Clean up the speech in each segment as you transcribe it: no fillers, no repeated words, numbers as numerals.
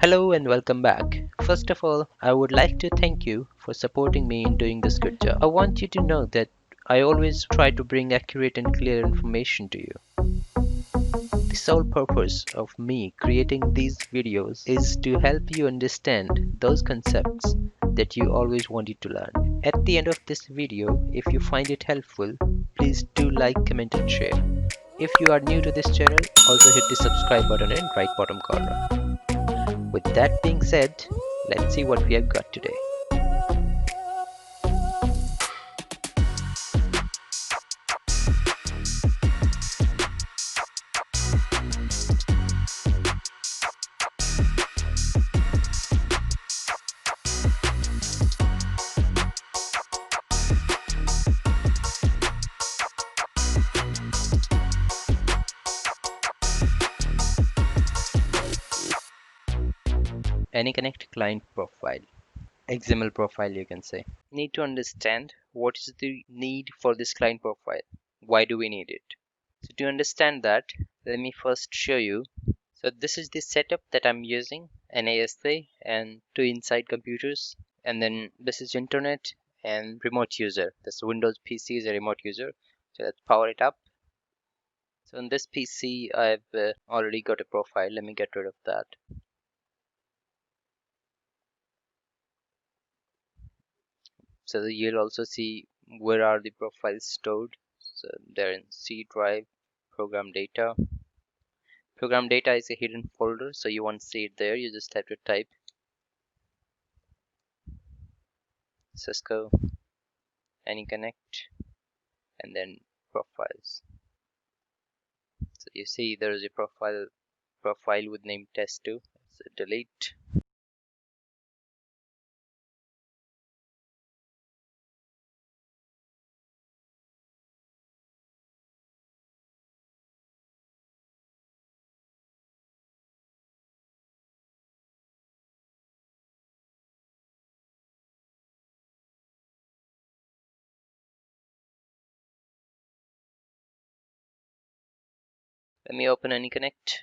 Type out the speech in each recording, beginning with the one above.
Hello and welcome back. First of all, I would like to thank you for supporting me in doing this good job. I want you to know that I always try to bring accurate and clear information to you. The sole purpose of me creating these videos is to help you understand those concepts that you always wanted to learn. At the end of this video, if you find it helpful, please do like, comment and share. If you are new to this channel, also hit the subscribe button in right bottom corner. With that being said, let's see what we have got today. Anyconnect client profile. XML profile, you can say. Need to understand what is the need for this client profile. Why do we need it? So to understand that, let me first show you. So this is the setup that I'm using, an ASA and two inside computers. And then this is internet and remote user. This Windows PC is a remote user. So let's power it up. So in this PC, I've already got a profile. Let me get rid of that. So you'll also see where are the profiles stored. So they're in C drive, program data. Program data is a hidden folder, so you won't see it there. You just have to type Cisco Anyconnect and then profiles. So you see there is a profile with name test2. So delete. Let me open Anyconnect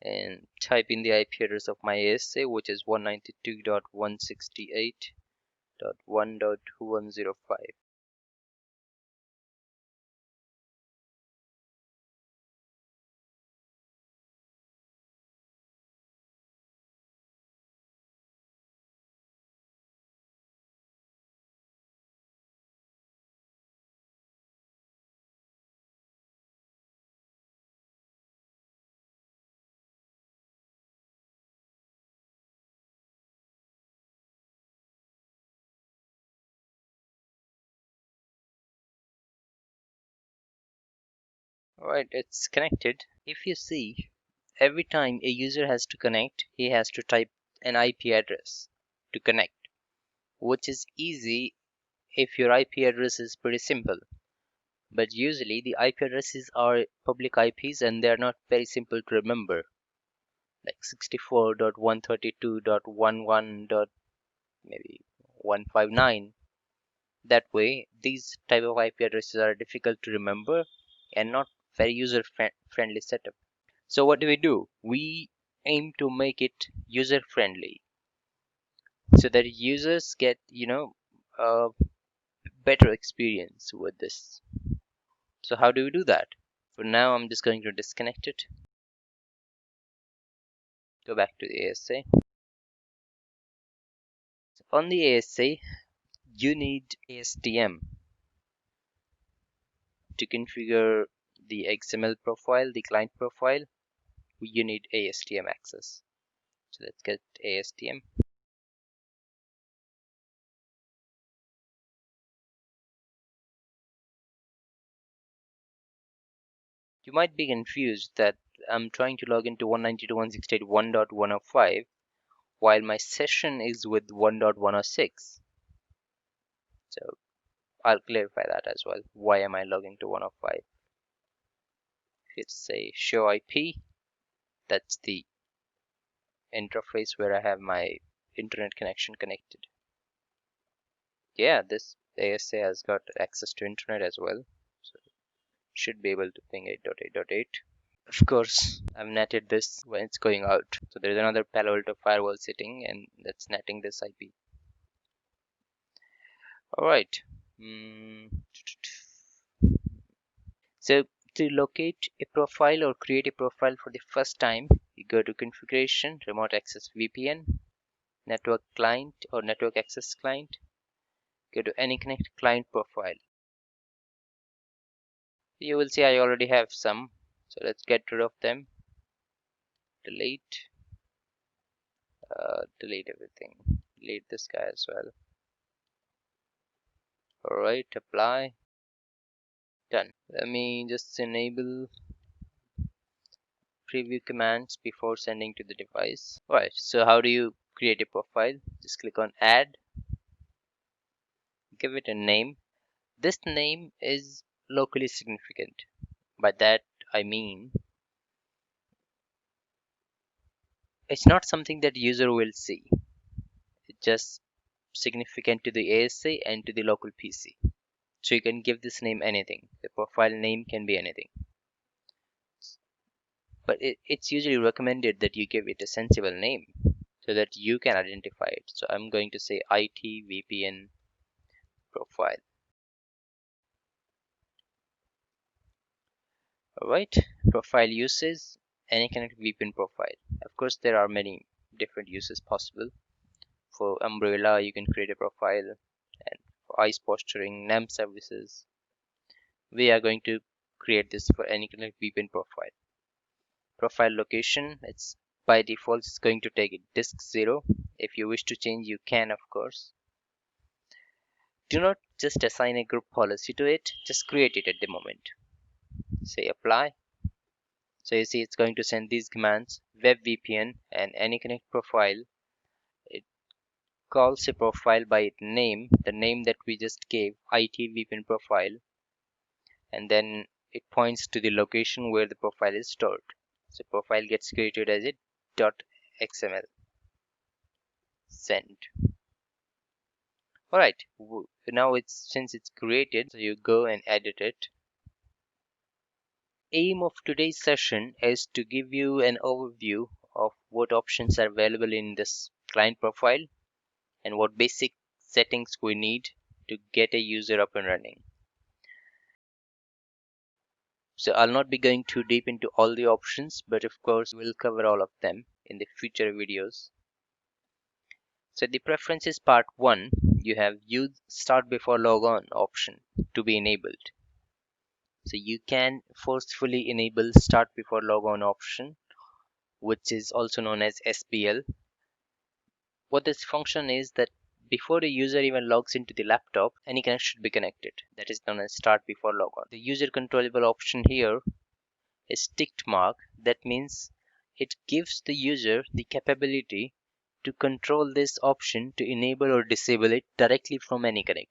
and type in the IP address of my ASA, which is 192.168.1.105. Alright, it's connected. If you see, every time a user has to connect, he has to type an IP address to connect, which is easy if your IP address is pretty simple. But usually the IP addresses are public IPs and they are not very simple to remember, like 64.132.11. Maybe 159. That way, these type of IP addresses are difficult to remember and not very user friendly setup. So what do? We aim to make it user friendly so that users get, a better experience with this. So how do we do that? For now, I'm just going to disconnect it. Go back to the ASA. On the ASA, you need ASTM to configure the XML profile, the client profile. You need ASTM access. So let's get ASTM. You might be confused that I'm trying to log into 192.168.1.105 while my session is with 1.106. So I'll clarify that as well. Why am I logging to 105? If you say show IP, that's the interface where I have my internet connection connected. Yeah, this ASA has got access to internet as well, so should be able to ping 8.8.8. Of course, I've netted this when it's going out. So there's another Palo Alto firewall sitting, and that's netting this IP. All right. So to locate a profile or create a profile for the first time, you go to Configuration, Remote Access VPN, Network Client or Network Access Client. Go to Anyconnect Client Profile. You will see I already have some. So let's get rid of them. Delete. Delete everything. Delete this guy as well. Alright, apply. Done. Let me just enable preview commands before sending to the device. Alright, so how do you create a profile? Just click on add. Give it a name. This name is locally significant. By that I mean it's not something that user will see. It's just significant to the ASA and to the local PC. So you can give this name anything. The profile name can be anything. But it's usually recommended that you give it a sensible name so that you can identify it. So I'm going to say IT VPN profile. Alright, profile uses Anyconnect VPN profile. Of course, there are many different uses possible. For Umbrella, you can create a profile, and for ICE posturing, NAM services. We are going to create this for Anyconnect VPN profile. Profile location, it's by default it's going to take disk 0. If you wish to change, you can, of course. Do not just assign a group policy to it, just create it at the moment. Say apply. So you see it's going to send these commands, web VPN and Anyconnect profile. It calls a profile by its name, the name that we just gave, IT VPN profile, and then it points to the location where the profile is stored. So profile gets created as a .xml. Send. Alright, now since it's created, so you go and edit it. Aim of today's session is to give you an overview of what options are available in this client profile and what basic settings we need to get a user up and running. So I'll not be going too deep into all the options, but of course we'll cover all of them in the future videos. So the preferences part 1, you have use start before logon option to be enabled. So you can forcefully enable start before logon option, which is also known as SBL. What this function is that before the user even logs into the laptop, Anyconnect should be connected. That is known as start before logon. The user controllable option here is ticked mark. That means it gives the user the capability to control this option to enable or disable it directly from Anyconnect.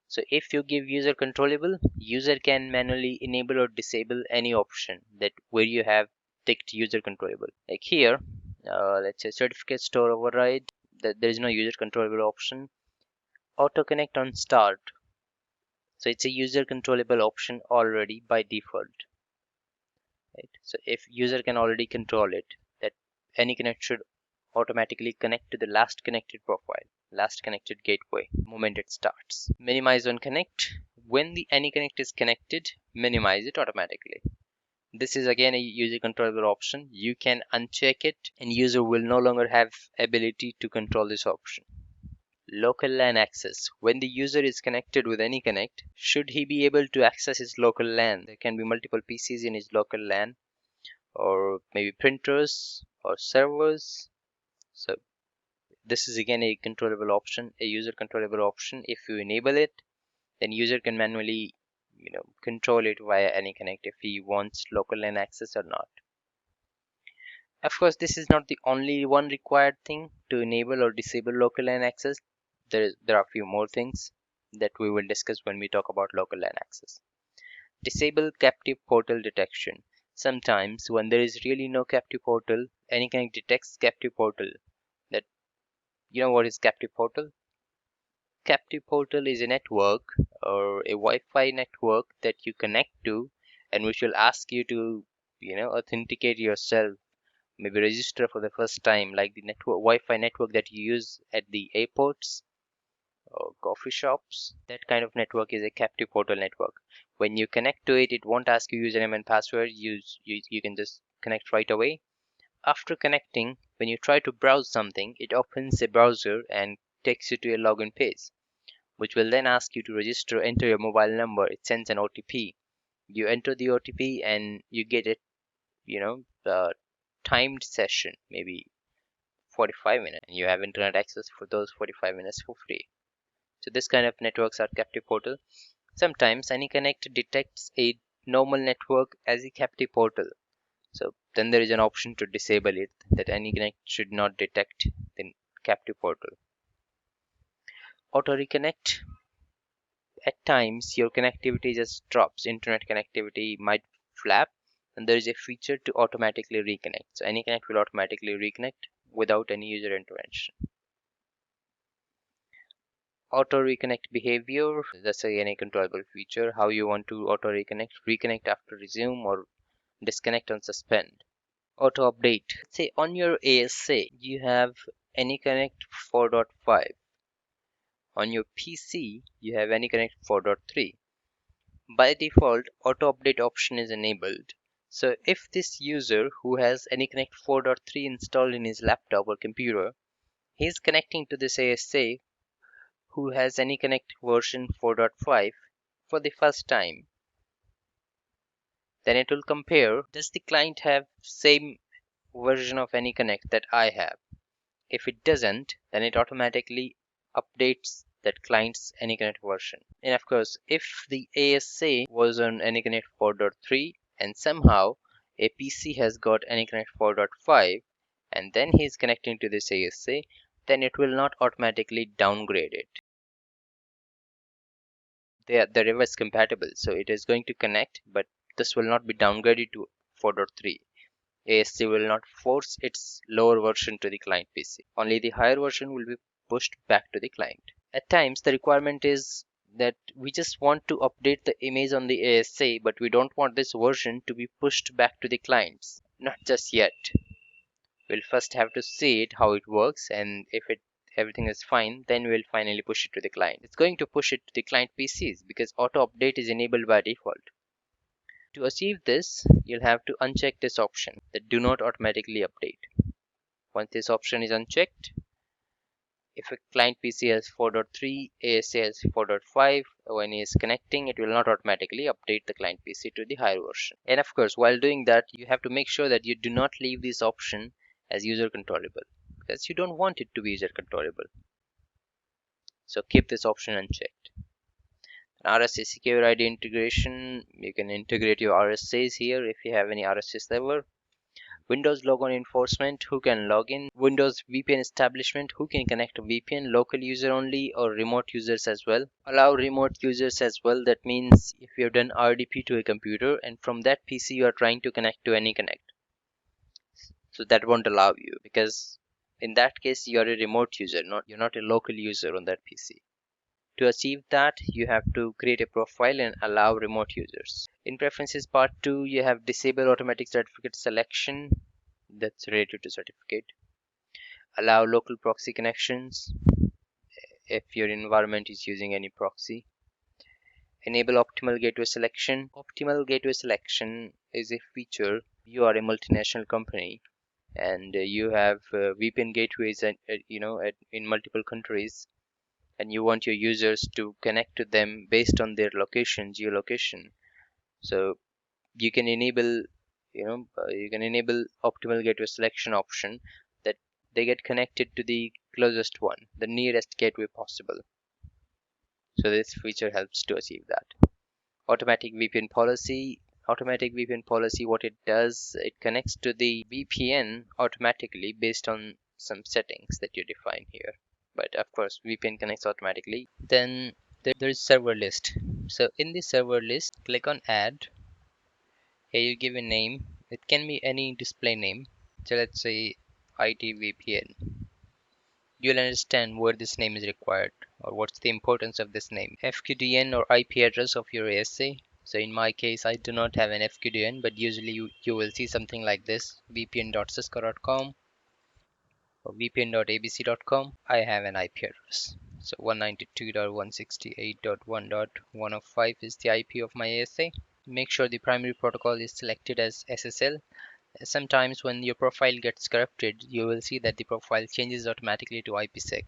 So if you give user controllable, user can manually enable or disable any option that where you have ticked user controllable. Like here, let's say certificate store override, that there is no user controllable option. Auto connect on start. So it's a user controllable option already by default. Right? So if user can already control it, that Anyconnect should automatically connect to the last connected profile, last connected gateway the moment it starts. Minimize on connect. When the Anyconnect is connected, minimize it automatically. This is again a user controllable option. You can uncheck it and user will no longer have ability to control this option. Local LAN access. When the user is connected with Anyconnect, should he be able to access his local LAN? There can be multiple PCs in his local LAN, or maybe printers or servers. So this is again a controllable option, a user controllable option. If you enable it, then user can manually control it via Anyconnect if he wants local LAN access or not. Of course, this is not the only one required thing to enable or disable local LAN access. There are a few more things that we will discuss when we talk about local LAN access. Disable captive portal detection. Sometimes when there is really no captive portal, Anyconnect detects captive portal. That you know what is captive portal? Captive portal is a network or a Wi-Fi network that you connect to and which will ask you to authenticate yourself, maybe register for the first time, like the Wi-Fi network that you use at the airports or coffee shops. That kind of network is a captive portal network. When you connect to it, it won't ask you username and password. You can just connect right away. After connecting, when you try to browse something, it opens a browser and takes you to a login page, which will then ask you to register, enter your mobile number. It sends an OTP. You enter the OTP and you get a timed session, maybe 45 minutes, and you have internet access for those 45 minutes for free. So this kind of networks are captive portal. Sometimes Anyconnect detects a normal network as a captive portal. So then there is an option to disable it, that Anyconnect should not detect the captive portal. Auto reconnect. At times your connectivity just drops. Internet connectivity might flap, and there is a feature to automatically reconnect. So Anyconnect will automatically reconnect without any user intervention. Auto reconnect behavior, that's again a controllable feature. How you want to auto reconnect after resume, or disconnect and suspend. Auto update. Say on your ASA you have Anyconnect 4.5. On your PC you have Anyconnect 4.3. By default, auto update option is enabled. So if this user who has Anyconnect 4.3 installed in his laptop or computer, he is connecting to this ASA who has Anyconnect version 4.5 for the first time, then it will compare, does the client have same version of Anyconnect that I have? If it doesn't, then it automatically updates that client's Anyconnect version. And of course, if the ASA was on Anyconnect 4.3 and somehow a PC has got Anyconnect 4.5 and then he's connecting to this ASA, then it will not automatically downgrade it. They're reverse compatible, so it is going to connect, but this will not be downgraded to 4.3. ASC will not force its lower version to the client PC. Only the higher version will be pushed back to the client. At times the requirement is that we just want to update the image on the ASA, but we don't want this version to be pushed back to the clients. Not just yet. We'll first have to see it, how it works, and if everything is fine, then we'll finally push it to the client. It's going to push it to the client PCs because auto update is enabled by default. To achieve this, you'll have to uncheck this option, that do not automatically update. Once this option is unchecked, if a client PC has 4.3, ASA has 4.5, when he is connecting, it will not automatically update the client PC to the higher version. And of course, while doing that, you have to make sure that you do not leave this option as user controllable, because you don't want it to be user controllable. So keep this option unchecked. Rsa Secure Id Integration, you can integrate your RSAs here if you have any RSA server. Windows logon enforcement, who can log in. Windows VPN establishment, who can connect to VPN, local user only or remote users as well. Allow remote users as well. That means if you have done RDP to a computer and from that PC you are trying to connect to Anyconnect, so that won't allow you, because in that case you are a remote user, you're not a local user on that PC. To achieve that, you have to create a profile and allow remote users. In preferences part 2, you have disable automatic certificate selection, that's related to certificate. Allow local proxy connections if your environment is using any proxy. Enable optimal gateway selection. Optimal gateway selection is a feature. You are a multinational company and you have VPN gateways in multiple countries, and you want your users to connect to them based on their location, geolocation. So you can enable optimal gateway selection option, that they get connected to the closest one, the nearest gateway possible. So this feature helps to achieve that. Automatic VPN policy. Automatic VPN policy, what it does, it connects to the VPN automatically based on some settings that you define here. But of course VPN connects automatically. Then there is server list. So in the server list, click on add. Here you give a name. It can be any display name. So let's say IT VPN. You'll understand where this name is required or what's the importance of this name. FQDN or IP address of your ASA. So in my case, I do not have an FQDN, but usually you will see something like this: vpn.cisco.com or vpn.abc.com. I have an IP address. So 192.168.1.105 is the IP of my ASA. Make sure the primary protocol is selected as SSL. Sometimes when your profile gets corrupted, you will see that the profile changes automatically to IPSEC.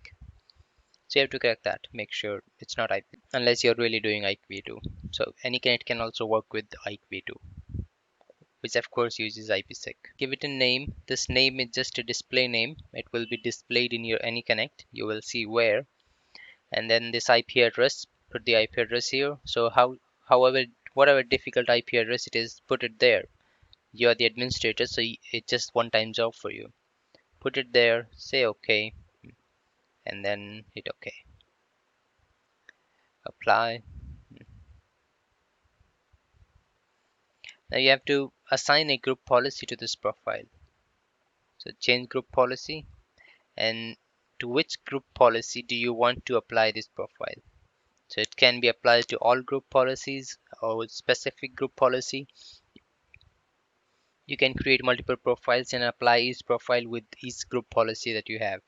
So you have to correct that. Make sure it's not IP, unless you're really doing IPv2. So Anyconnect can also work with IPv2, which of course uses IPsec. Give it a name. This name is just a display name. It will be displayed in your Anyconnect. You will see where. And then this IP address, put the IP address here. So however, whatever difficult IP address it is, put it there. You are the administrator, so it's just one time job for you. Put it there, say OK, and then hit OK. Apply. Now you have to assign a group policy to this profile. So change group policy, and to which group policy do you want to apply this profile. So it can be applied to all group policies or specific group policy. You can create multiple profiles and apply each profile with each group policy that you have.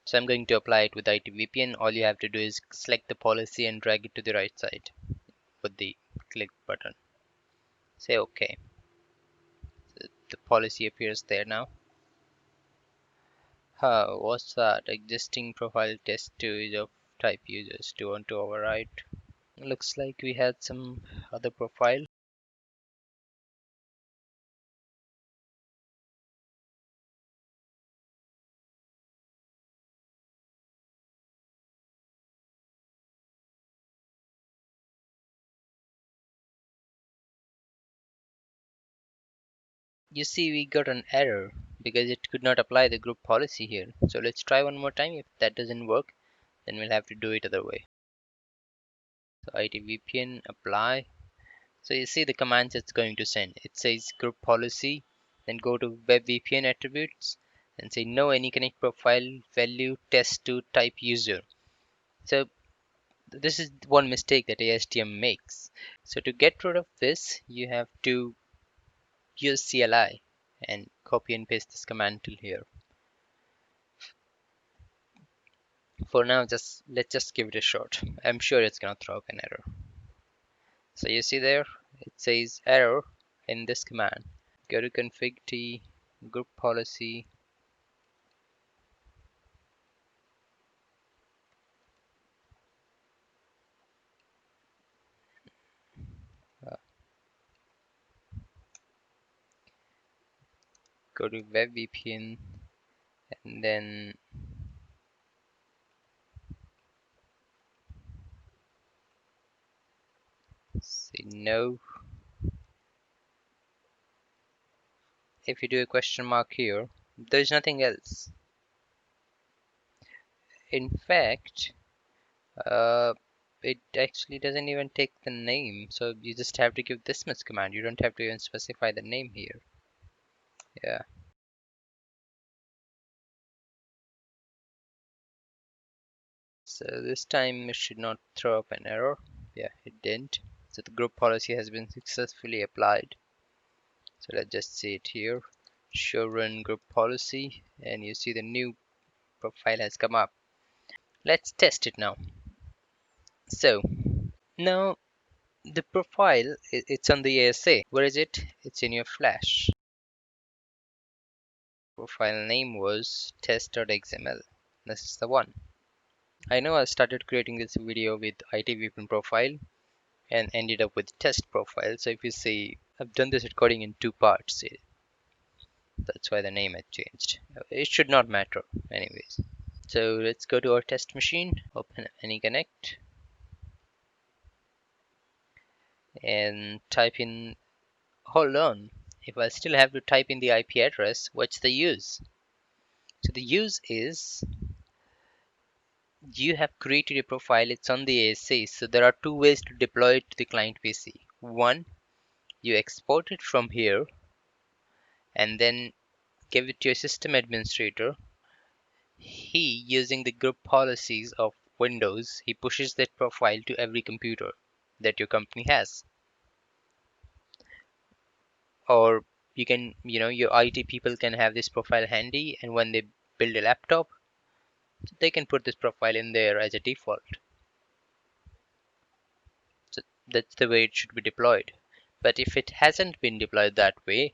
So I'm going to apply it with IT VPN. All you have to do is select the policy and drag it to the right side with the click button. Say OK. So the policy appears there now. What's that? Existing profile test 2 is of type users. Do you want to override? Looks like we had some other profile. You see, we got an error because it could not apply the group policy here. So let's try one more time. If that doesn't work, then we'll have to do it other way. So IT VPN apply. So you see the commands it's going to send. It says group policy, then go to web VPN attributes and say no Anyconnect profile value test2 type user. So this is one mistake that ASTM makes. So to get rid of this, you have to use CLI and copy and paste this command till here. For now, let's just give it a shot. I'm sure it's gonna throw up an error. So you see there, it says error in this command. Go to config t group policy. Uh, Go to web VPN and then say no. If you do a question mark here, there's nothing else. In fact, it actually doesn't even take the name, so you just have to give this much command. You don't have to even specify the name here. Yeah. So this time it should not throw up an error. Yeah, it didn't. So the group policy has been successfully applied. So let's just see it here. Show run group policy, and you see the new profile has come up. Let's test it now. So now the profile, it's on the ASA. Where is it? It's in your flash. Profile name was test.xml. This is the one. I know I started creating this video with IT VPN profile and ended up with test profile. So if you see, I've done this recording in two parts. That's why the name had changed. It should not matter anyways. So let's go to our test machine, open Anyconnect, and type in, hold on, if I still have to type in the IP address, what's the use? So the use is, you have created a profile, it's on the ASA, so there are two ways to deploy it to the client PC. One, you export it from here and then give it to your system administrator. He, using the group policies of Windows, he pushes that profile to every computer that your company has. or you can, your IT people can have this profile handy, and when they build a laptop, they can put this profile in there as a default. So that's the way it should be deployed. But if it hasn't been deployed that way,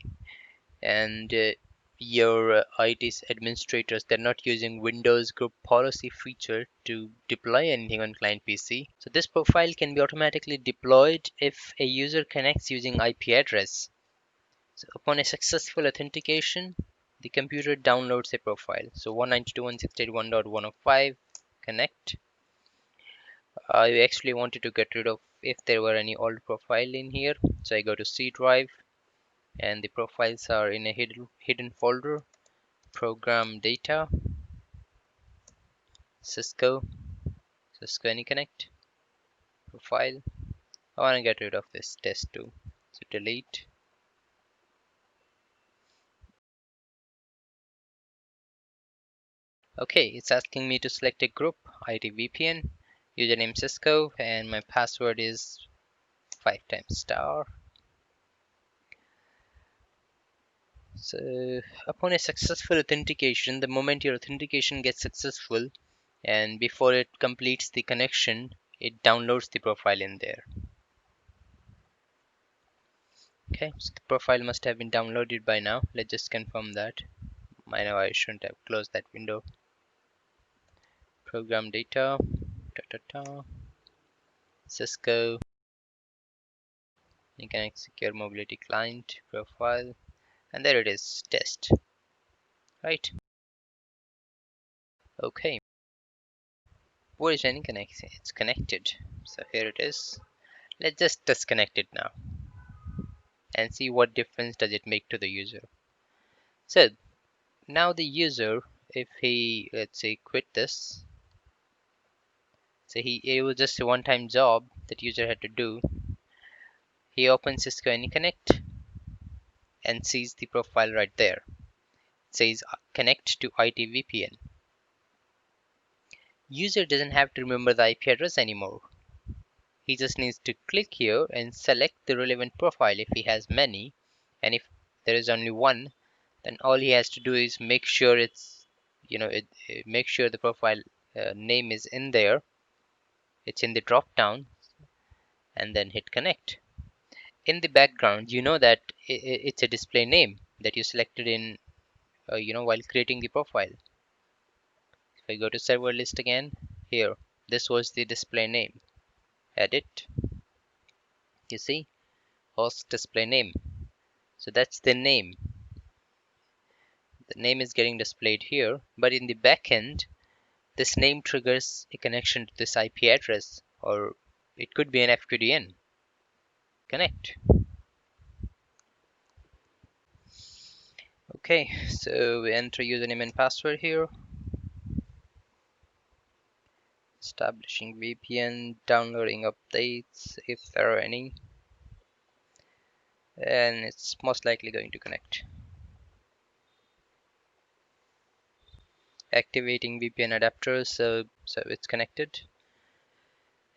and your IT administrators, they're not using Windows group policy feature to deploy anything on client PC, so this profile can be automatically deployed if a user connects using IP address. So upon a successful authentication, the computer downloads a profile. So 192.168.1.105 connect. I actually wanted to get rid of if there were any old profile in here. So I go to C drive, and the profiles are in a hidden folder. Program data, Cisco Anyconnect profile. I want to get rid of this test2. So delete. Okay, it's asking me to select a group, ID VPN, username Cisco, and my password is 5 times star. So upon a successful authentication, the moment your authentication gets successful and before it completes the connection, it downloads the profile in there. Okay, so the profile must have been downloaded by now. Let's just confirm that. I know I shouldn't have closed that window. Program data, Cisco Anyconnect Secure Mobility Client profile, and there it is, test. Right. Okay. Where is Anyconnect? It's connected. So here it is. Let's just disconnect it now and see what difference does it make to the user. So now the user, if he, let's say, quit this, so it was just a one-time job that user had to do. He opens Cisco Anyconnect and sees the profile right there. It says connect to IT VPN. User doesn't have to remember the IP address anymore. He just needs to click here and select the relevant profile if he has many, and if there is only one, then all he has to do is make sure it's, make sure the profile name is in there. It's in the drop down, and then hit connect. In the background, you know that it's a display name that you selected in, while creating the profile. If I go to server list again, here, this was the display name. Edit, you see, host display name. So that's the name. The name is getting displayed here, but in the backend, this name triggers a connection to this IP address, or it could be an FQDN. Connect. Okay, so we enter username and password here. Establishing VPN, downloading updates if there are any, and it's most likely going to connect. Activating VPN adapters, so it's connected.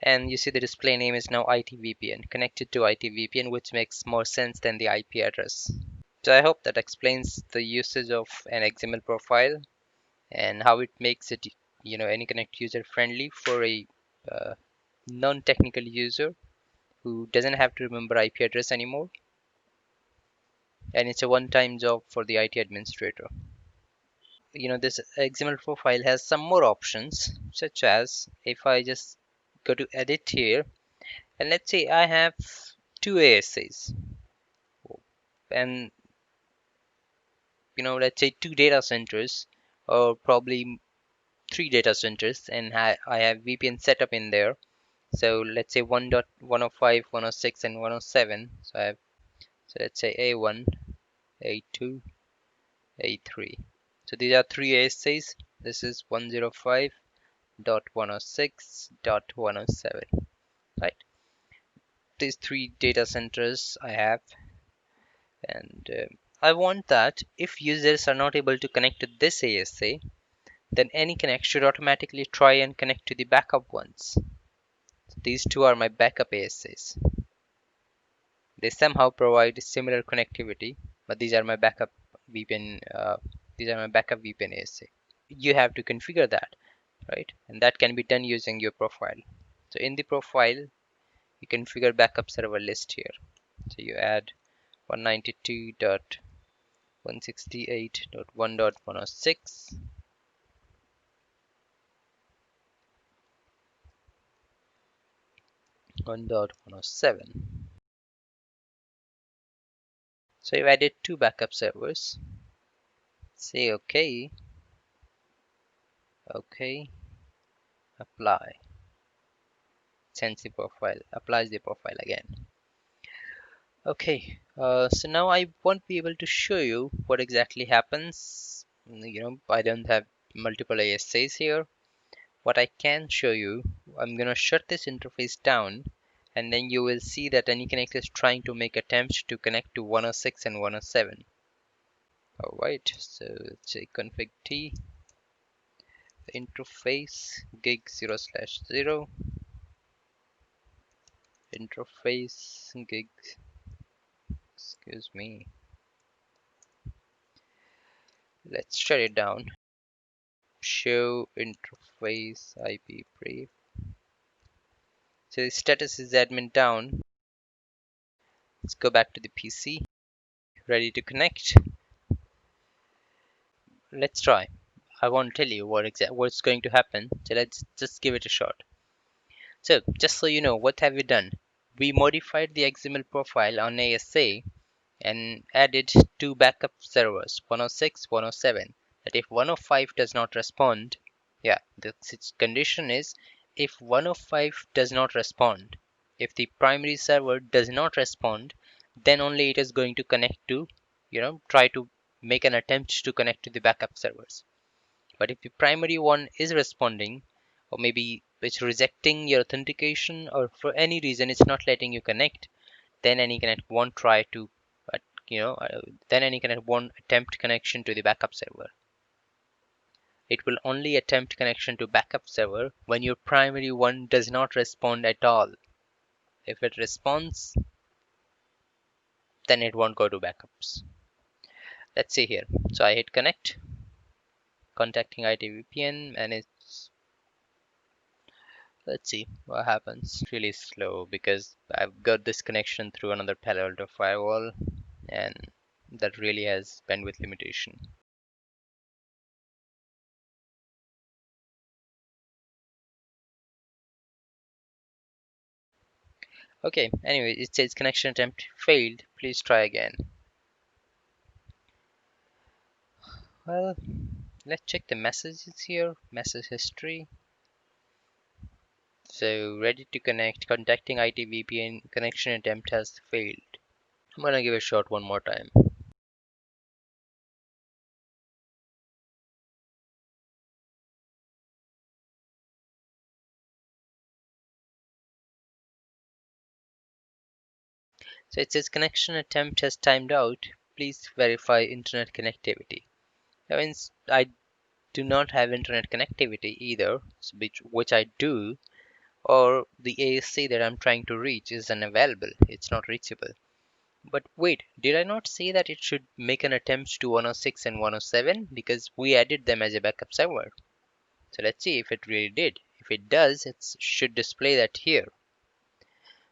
And you see the display name is now IT VPN, connected to IT VPN, which makes more sense than the IP address. So I hope that explains the usage of an XML profile and how it makes it, Anyconnect user friendly for a non-technical user who doesn't have to remember IP address anymore. And it's a one-time job for the IT administrator. This XML profile has some more options, such as if I just go to edit here, and let's say I have two ASAs, and let's say two data centers, or probably three data centers, and I have VPN set up in there. So let's say 1.105, 106, and 107. So let's say A1, A2, A3. So these are three ASAs. This is 105.106.107. Right. These three data centers I have, and I want that if users are not able to connect to this ASA, then Anyconnect should automatically try and connect to the backup ones. So these two are my backup ASAs. They somehow provide similar connectivity, but these are my backup VPN. These are my backup VPN ASA. You have to configure that, right? And that can be done using your profile. So in the profile, you configure backup server list here. So you add 192.168.1.106, 1.107. So you've added two backup servers. Say OK, OK, apply. Sends the profile, applies the profile again. Okay, so now I won't be able to show you what exactly happens. I don't have multiple ASAs here. What I can show you, I'm gonna shut this interface down, and then you will see that Anyconnect is trying to make attempts to connect to 106 and 107. All right, so let's say config t interface gig 0/0 interface gig, excuse me. Let's shut it down. Show interface IP brief. So the status is admin down. Let's go back to the PC. Ready to connect. Let's try. I won't tell you what's going to happen. So let's just give it a shot. So just so you know, what have we done? We modified the XML profile on ASA and added two backup servers, 106, 107. That if 105 does not respond, the condition is if 105 does not respond, if the primary server does not respond, then only it is going to connect to, try to make an attempt to connect to the backup servers. But if the primary one is responding, or maybe it's rejecting your authentication, or for any reason it's not letting you connect, then Anyconnect won't try to, then Anyconnect won't attempt connection to the backup server. It will only attempt connection to backup server when your primary one does not respond at all. If it responds, then it won't go to backups. Let's see here. So I hit connect, contacting IT VPN, and let's see what happens. It's really slow because I've got this connection through another Palo Alto firewall, and that really has bandwidth limitation. Okay, anyway, it says connection attempt failed. Please try again. Well, let's check the messages here. Message history. So ready to connect. Contacting IT VPN. Connection attempt has failed. I'm gonna give it a shot one more time. So it says connection attempt has timed out. Please verify internet connectivity. That means I do not have internet connectivity either, which I do, or the ASC that I'm trying to reach is unavailable. It's not reachable. But wait, did I not say that it should make an attempt to 106 and 107? Because we added them as a backup server. So let's see if it really did. If it does, it should display that here.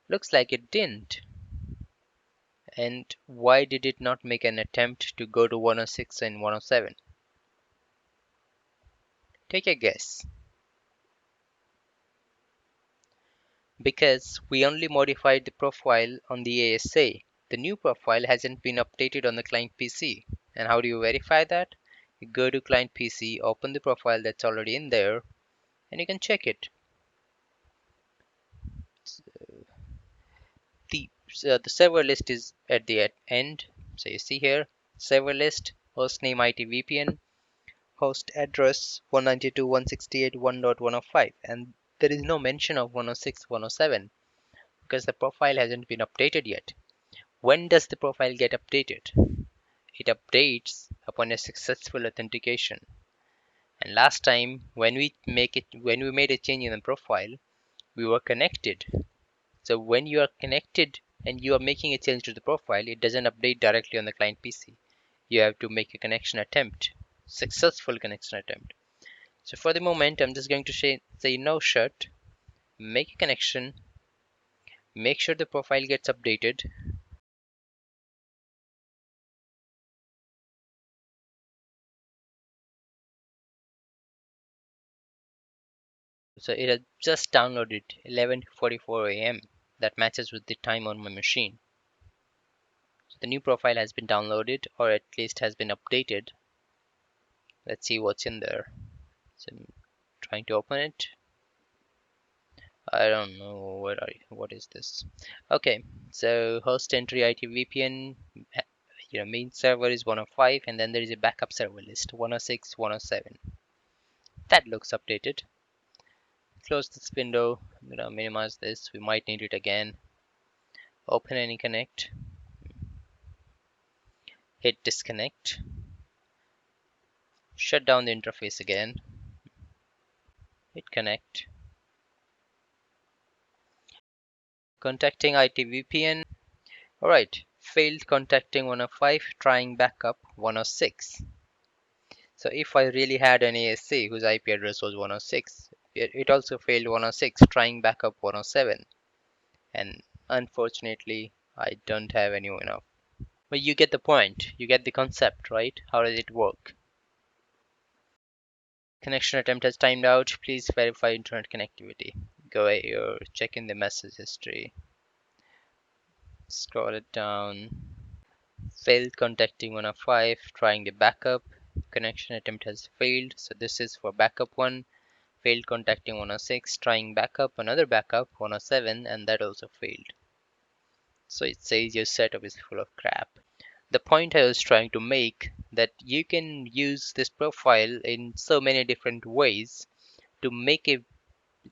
Looks like it didn't. And why did it not make an attempt to go to 106 and 107? Take a guess. Because we only modified the profile on the ASA. The new profile hasn't been updated on the client PC. And how do you verify that? You go to client PC, open the profile that's already in there, and you can check it. The server list is at the end. So you see here, server list, hostname IT VPN, host address 192.168.1.105, and there is no mention of 106, 107 because the profile hasn't been updated yet. When does the profile get updated? It updates upon a successful authentication. And last time when we made a change in the profile, we were connected. So when you are connected and you are making a change to the profile, it doesn't update directly on the client PC. You have to make a connection attempt, successful connection attempt. So for the moment, I'm just going to say no shut, make a connection, make sure the profile gets updated. So it has just downloaded 11:44 a.m. That matches with the time on my machine. So the new profile has been downloaded, or at least has been updated. Let's see what's in there. So I'm trying to open it. I don't know what is this. Okay, so host entry IT VPN, main server is 105, and then there is a backup server list 106, 107. That looks updated. Close this window. I'm gonna minimize this. We might need it again. Open Anyconnect. Hit disconnect. Shut down the interface again. Hit connect. Contacting IT VPN. Alright, failed contacting 105, trying backup 106. So if I really had an ASC whose IP address was 106, it also failed 106, trying backup 107. And unfortunately, I don't have anyone else. But you get the point. You get the concept, right? How does it work? Connection attempt has timed out. Please verify internet connectivity. Go here, check in the message history. Scroll it down. Failed contacting 105, trying the backup. Connection attempt has failed. So this is for backup 1. Failed contacting 106, trying backup, another backup 107, and that also failed. So it says your setup is full of crap. The point I was trying to make that you can use this profile in so many different ways to make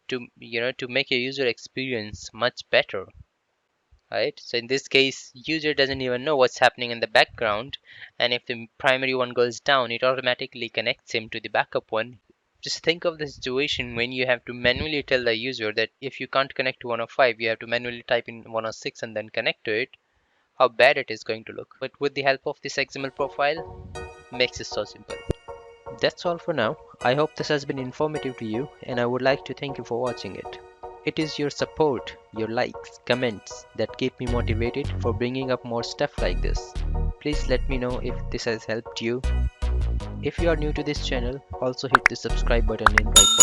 to make your user experience much better, right? So in this case, user doesn't even know what's happening in the background, and if the primary one goes down, it automatically connects him to the backup one. Just think of the situation when you have to manually tell the user that if you can't connect to 105, you have to manually type in 106 and then connect to it, how bad it is going to look. But with the help of this XML profile, makes it so simple. That's all for now. I hope this has been informative to you, and I would like to thank you for watching it. It is your support, your likes, comments that keep me motivated for bringing up more stuff like this. Please let me know if this has helped you. If you are new to this channel, also hit the subscribe button in right